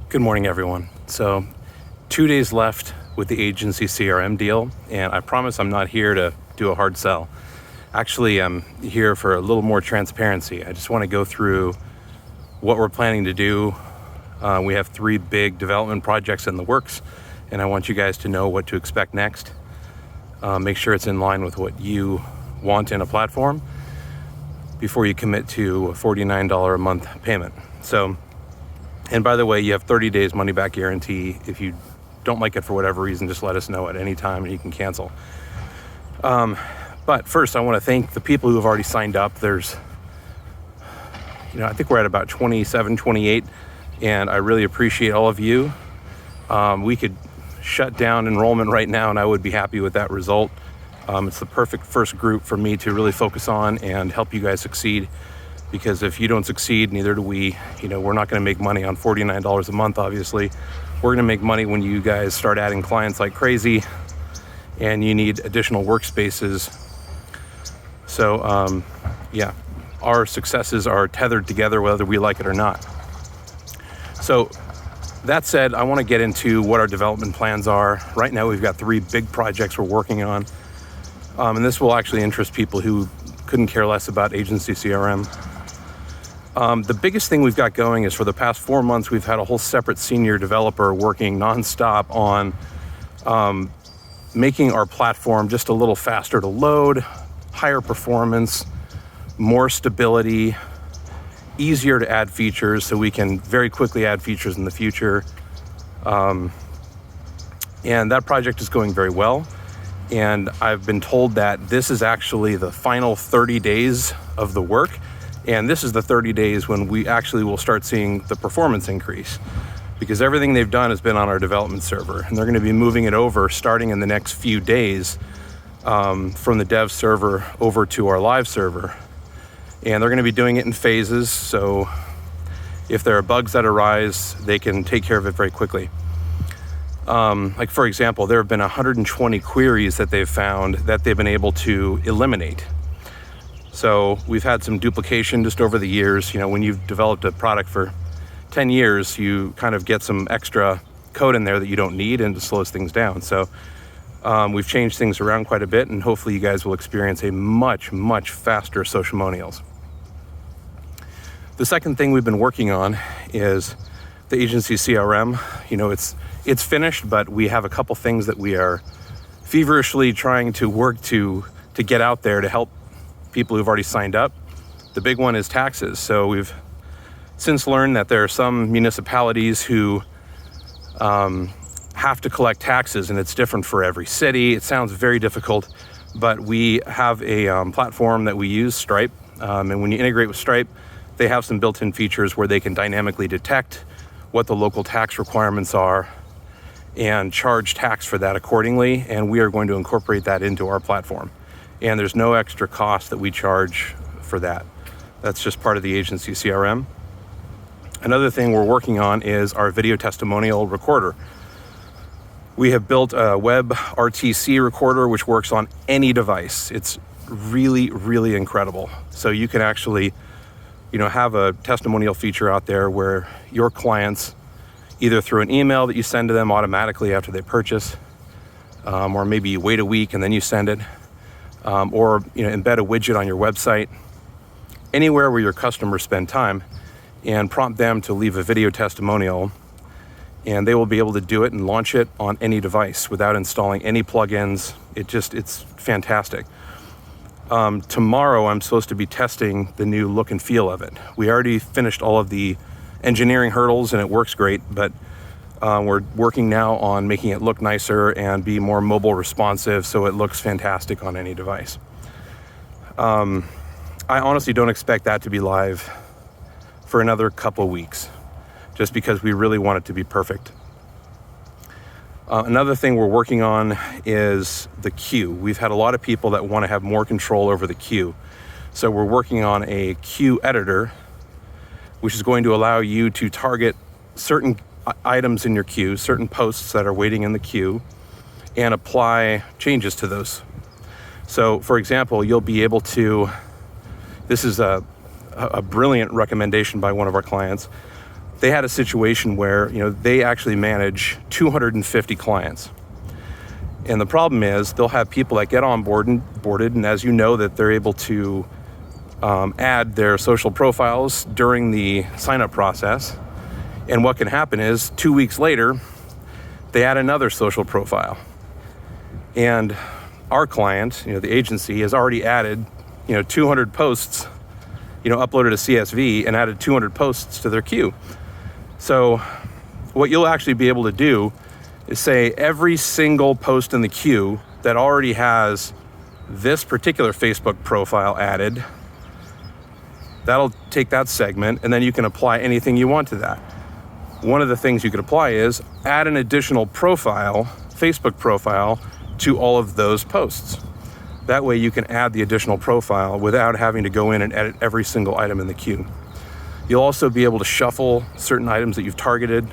Good morning, everyone. So 2 days left with the agency CRM deal, and I promise I'm not here to do a hard sell. Actually, I'm here for a little more transparency. I just want to go through what we're planning to do. We have 3 big development projects in the works, and I want you guys to know what to expect next. Make sure it's in line with what you want in a platform before you commit to a $49 a month payment. And by the way, you have 30 days money back guarantee. If you don't like it for whatever reason, just let us know at any time and you can cancel. But first, I want to thank the people who have already signed up. There's, I think we're at about 27, 28, and I really appreciate all of you. We could shut down enrollment right now and I would be happy with that result. It's the perfect first group for me to really focus on and help you guys succeed. Because if you don't succeed, neither do we. We're not going to make money on $49 a month, obviously. We're going to make money when you guys start adding clients like crazy and you need additional workspaces. So, our successes are tethered together whether we like it or not. So, that said, I want to get into what our development plans are. Right now, we've got 3 big projects we're working on. And this will actually interest people who couldn't care less about agency CRM. The biggest thing we've got going is for the past 4 months, we've had a whole separate senior developer working nonstop on making our platform just a little faster to load, higher performance, more stability, easier to add features so we can very quickly add features in the future. And that project is going very well. And I've been told that this is actually the final 30 days of the work. And this is the 30 days when we actually will start seeing the performance increase, because everything they've done has been on our development server, and they're going to be moving it over starting in the next few days from the dev server over to our live server. And they're going to be doing it in phases. So if there are bugs that arise, they can take care of it very quickly. Like for example, there have been 120 queries that they've found that they've been able to eliminate. So we've had some duplication just over the years. When you've developed a product for 10 years, you kind of get some extra code in there that you don't need, and it slows things down. So we've changed things around quite a bit, and hopefully you guys will experience a much, much faster socialmonials. The second thing we've been working on is the agency CRM. It's finished, but we have a couple things that we are feverishly trying to work to get out there to help people who've already signed up. The big one is taxes. So we've since learned that there are some municipalities who have to collect taxes, and it's different for every city. It sounds very difficult, but we have a platform that we use, Stripe. And when you integrate with Stripe, they have some built-in features where they can dynamically detect what the local tax requirements are and charge tax for that accordingly. And we are going to incorporate that into our platform. And there's no extra cost that we charge for that. That's just part of the agency CRM. Another thing we're working on is our video testimonial recorder. We have built a web RTC recorder, which works on any device. It's really, really incredible. So you can actually, have a testimonial feature out there where your clients, either through an email that you send to them automatically after they purchase, or maybe you wait a week and then you send it, or embed a widget on your website, anywhere where your customers spend time, and prompt them to leave a video testimonial, and they will be able to do it and launch it on any device without installing any plugins. It's fantastic. Tomorrow I'm supposed to be testing the new look and feel of it. We already finished all of the engineering hurdles and it works great, but we're working now on making it look nicer and be more mobile responsive so it looks fantastic on any device. I honestly don't expect that to be live for another couple weeks, just because we really want it to be perfect. Another thing we're working on is the queue. We've had a lot of people that want to have more control over the queue. So we're working on a queue editor, which is going to allow you to target certain items in your queue, certain posts that are waiting in the queue, and apply changes to those. So for example, you'll be able to, this is a brilliant recommendation by one of our clients. they had a situation where, they actually manage 250 clients. And the problem is they'll have people that get onboarded, and as you know, that they're able to add their social profiles during the sign-up process. And what can happen is 2 weeks later, they add another social profile. And our client, the agency, has already added, 200 posts, uploaded a CSV and added 200 posts to their queue. So what you'll actually be able to do is say every single post in the queue that already has this particular Facebook profile added, that'll take that segment, and then you can apply anything you want to that. One of the things you could apply is add an additional profile, Facebook profile, to all of those posts. That way you can add the additional profile without having to go in and edit every single item in the queue. You'll also be able to shuffle certain items that you've targeted.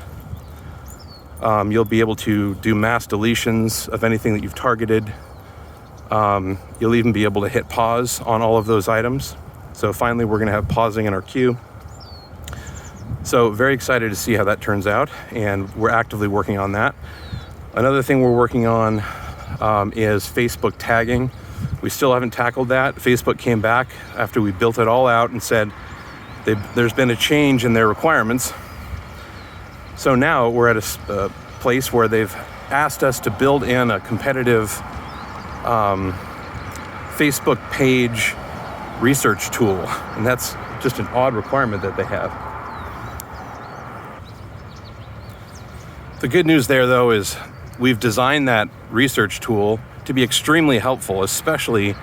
You'll be able to do mass deletions of anything that you've targeted. You'll even be able to hit pause on all of those items. So finally, we're going to have pausing in our queue. So very excited to see how that turns out, and we're actively working on that. Another thing we're working on is Facebook tagging. We still haven't tackled that. Facebook came back after we built it all out and said there's been a change in their requirements. So now we're at a place where they've asked us to build in a competitive Facebook page research tool, and that's just an odd requirement that they have. The good news there, though, is we've designed that research tool to be extremely helpful, especially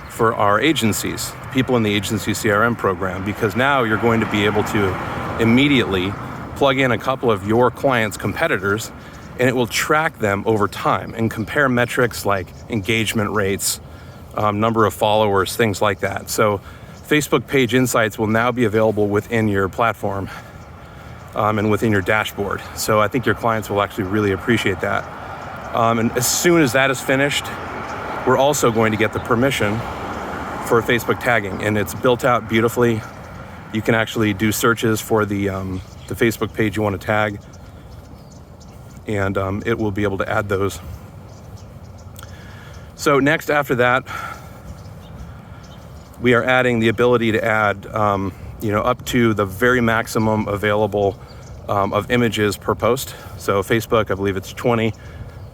for our agencies, people in the agency CRM program, because now you're going to be able to immediately plug in a couple of your clients' competitors, and it will track them over time and compare metrics like engagement rates, number of followers, things like that. So Facebook Page Insights will now be available within your platform and within your dashboard. So I think your clients will actually really appreciate that. And as soon as that is finished, we're also going to get the permission for Facebook tagging, and it's built out beautifully. You can actually do searches for the Facebook page you want to tag, and it will be able to add those. So next, after that, we are adding the ability to add up to the very maximum available of images per post. So Facebook, I believe it's 20.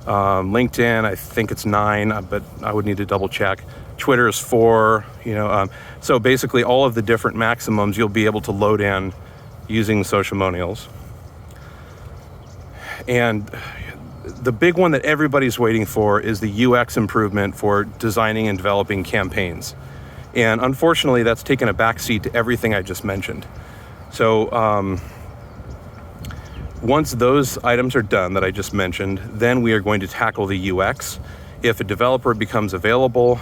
LinkedIn, I think it's 9, but I would need to double check. Twitter is 4. So basically all of the different maximums you'll be able to load in using Socialmonials. And the big one that everybody's waiting for is the UX improvement for designing and developing campaigns. And unfortunately, that's taken a backseat to everything I just mentioned. So once those items are done that I just mentioned, then we are going to tackle the UX. If a developer becomes available,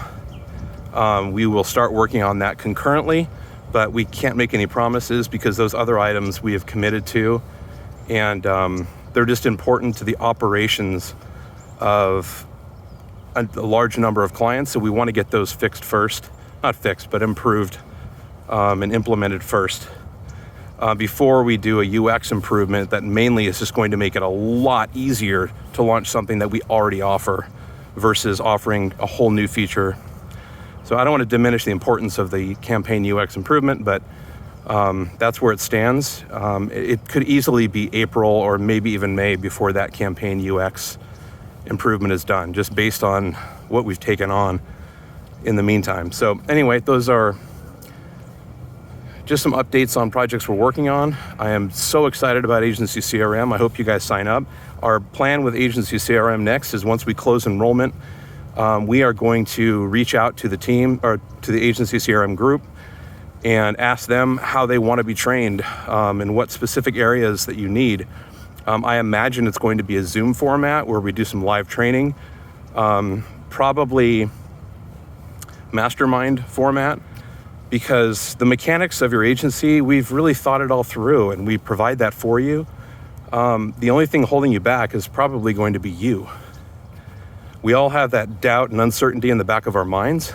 we will start working on that concurrently, but we can't make any promises because those other items we have committed to, and they're just important to the operations of a large number of clients. So we want to get those fixed first. Not fixed, but improved and implemented first before we do a UX improvement that mainly is just going to make it a lot easier to launch something that we already offer versus offering a whole new feature. So I don't want to diminish the importance of the campaign UX improvement, but that's where it stands. It could easily be April or maybe even May before that campaign UX improvement is done, just based on what we've taken on in the meantime. So anyway, those are just some updates on projects we're working on. I am so excited about Agency CRM. I hope you guys sign up. Our plan with Agency CRM next is once we close enrollment, we are going to reach out to the team or to the Agency CRM group and ask them how they want to be trained and what specific areas that you need. I imagine it's going to be a Zoom format where we do some live training, probably mastermind format, because the mechanics of your agency, we've really thought it all through and we provide that for you. The only thing holding you back is probably going to be you. We all have that doubt and uncertainty in the back of our minds.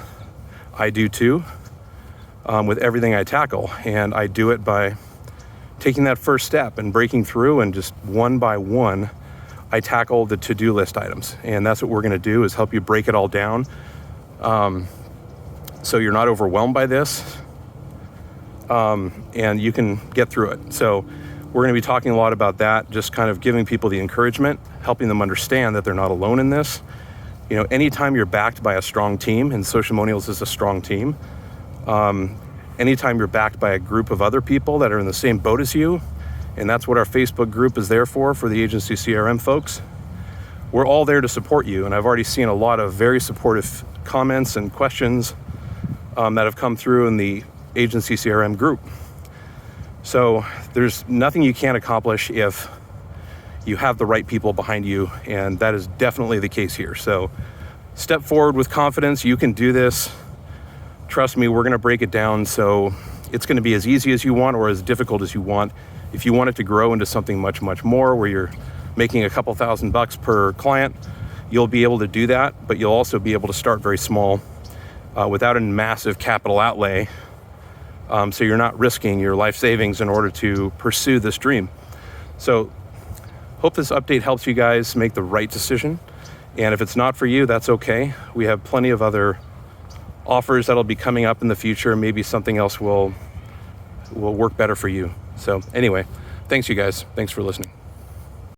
I do too, with everything I tackle. And I do it by taking that first step and breaking through, and just one by one, I tackle the to-do list items. And that's what we're going to do, is help you break it all down, so you're not overwhelmed by this, and you can get through it. So we're going to be talking a lot about that, just kind of giving people the encouragement, helping them understand that they're not alone in this. You know, anytime you're backed by a strong team, and Socialmonials is a strong team, anytime you're backed by a group of other people that are in the same boat as you, and that's what our Facebook group is there for the agency CRM folks, we're all there to support you. And I've already seen a lot of very supportive comments and questions that have come through in the agency CRM group. So there's nothing you can't accomplish if you have the right people behind you, and that is definitely the case here. So step forward with confidence. You can do this. Trust me, we're going to break it down, so it's going to be as easy as you want or as difficult as you want. If you want it to grow into something much, much more, where you're making a couple $1,000 per client, you'll be able to do that, but you'll also be able to start very small without a massive capital outlay. So you're not risking your life savings in order to pursue this dream. So hope this update helps you guys make the right decision. And if it's not for you, that's okay. We have plenty of other offers that'll be coming up in the future. Maybe something else will work better for you. So anyway, thanks you guys. Thanks for listening.